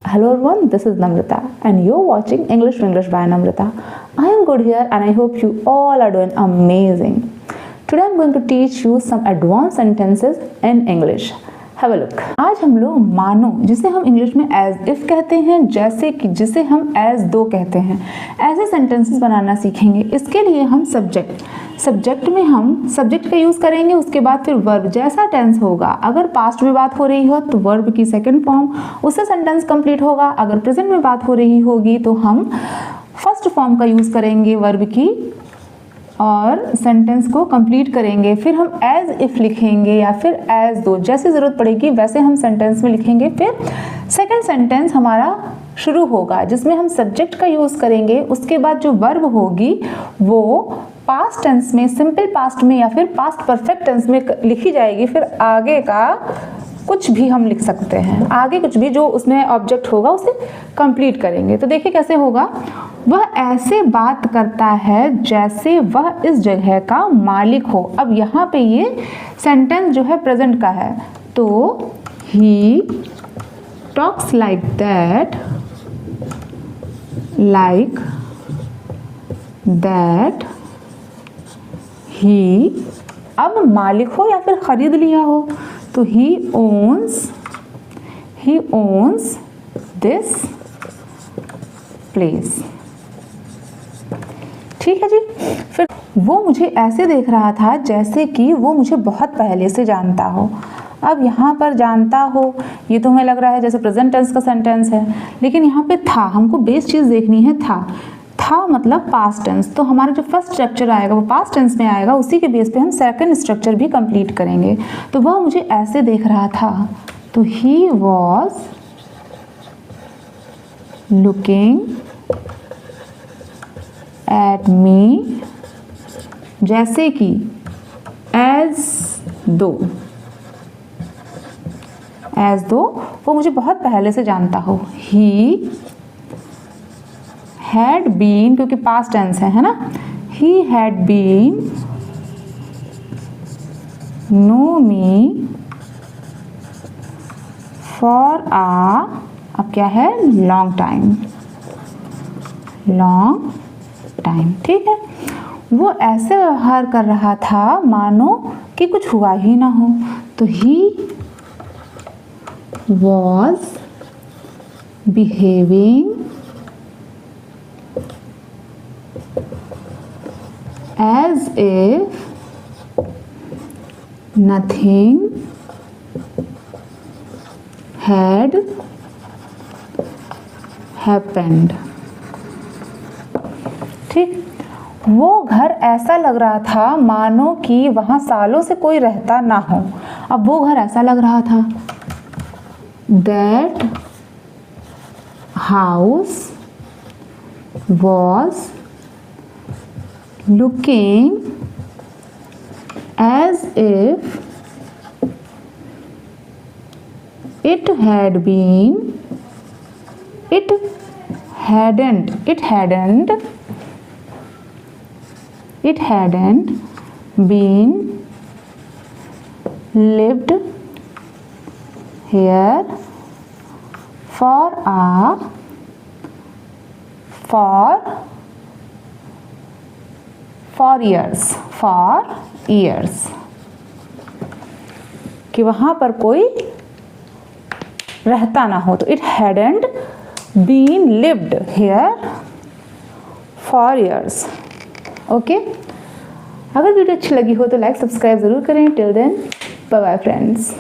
Hello everyone, this is Namrata and you're watching English to English by Namrata. I am good here and I hope you all are doing amazing. Today I'm going to teach you some advanced sentences in English. Have a look. आज हम लोग मानो, जिसे हम English में as if कहते हैं, जैसे कि जिसे हम as दो कहते हैं, ऐसे सेंटेंसेस बनाना सीखेंगे। इसके लिए हम सब्जेक्ट में हम सब्जेक्ट का यूज़ करेंगे, उसके बाद फिर वर्ब, जैसा टेंस होगा, अगर पास्ट में बात हो रही हो तो वर्ब की सेकंड फॉर्म, उससे सेंटेंस कंप्लीट होगा। अगर प्रेजेंट में बात हो रही होगी तो हम फर्स्ट फॉर्म का यूज़ करेंगे वर्ब की और सेंटेंस को कंप्लीट करेंगे। फिर हम एज इफ लिखेंगे या फिर एज दो, जैसे ज़रूरत पड़ेगी वैसे हम सेंटेंस में लिखेंगे। फिर सेकंड सेंटेंस हमारा शुरू होगा जिसमें हम सब्जेक्ट का यूज़ करेंगे। उसके बाद जो वर्ब होगी वो पास्ट टेंस में, सिंपल पास्ट में या फिर पास्ट परफेक्ट टेंस में लिखी जाएगी। फिर आगे का कुछ भी हम लिख सकते हैं, आगे कुछ भी जो उसमें ऑब्जेक्ट होगा उसे कंप्लीट करेंगे। तो देखिए कैसे होगा। वह ऐसे बात करता है जैसे वह इस जगह का मालिक हो। अब यहाँ पे ये सेंटेंस जो है प्रेजेंट का है, तो he talks like that, like that he. अब मालिक हो या फिर खरीद लिया हो, तो ही owns दिस प्लेस। ठीक है जी। फिर वो मुझे ऐसे देख रहा था जैसे कि वो मुझे बहुत पहले से जानता हो। अब यहाँ पर जानता हो, ये तो हमें लग रहा है जैसे प्रेजेंट टेंस का सेंटेंस है, लेकिन यहाँ पे था, हमको बेस चीज़ देखनी है। था मतलब पास्ट टेंस, तो हमारा जो फर्स्ट स्ट्रक्चर आएगा वो पास्ट टेंस में आएगा, उसी के बेस पे हम सेकंड स्ट्रक्चर भी कंप्लीट करेंगे। तो वह मुझे ऐसे देख रहा था, तो he was looking at me, जैसे कि एज दो वो मुझे बहुत पहले से जानता हो। ही हैड बीन, क्योंकि पास्ट टेंस है ना, he had been know me for अब क्या है, लॉन्ग टाइम। ठीक है। वो ऐसे व्यवहार कर रहा था मानो कि कुछ हुआ ही ना हो, तो he was behaving as if nothing had happened। ठीक। वो घर ऐसा लग रहा था मानो कि वहाँ सालों से कोई रहता ना हो। अब वो घर ऐसा लग रहा था, that house was looking as if it hadn't been lived here for years, कि वहाँ पर कोई रहता ना हो। तो it hadn't been lived here for years। Okay. अगर वीडियो अच्छी लगी हो तो लाइक सब्सक्राइब ज़रूर करें। Till then bye bye friends.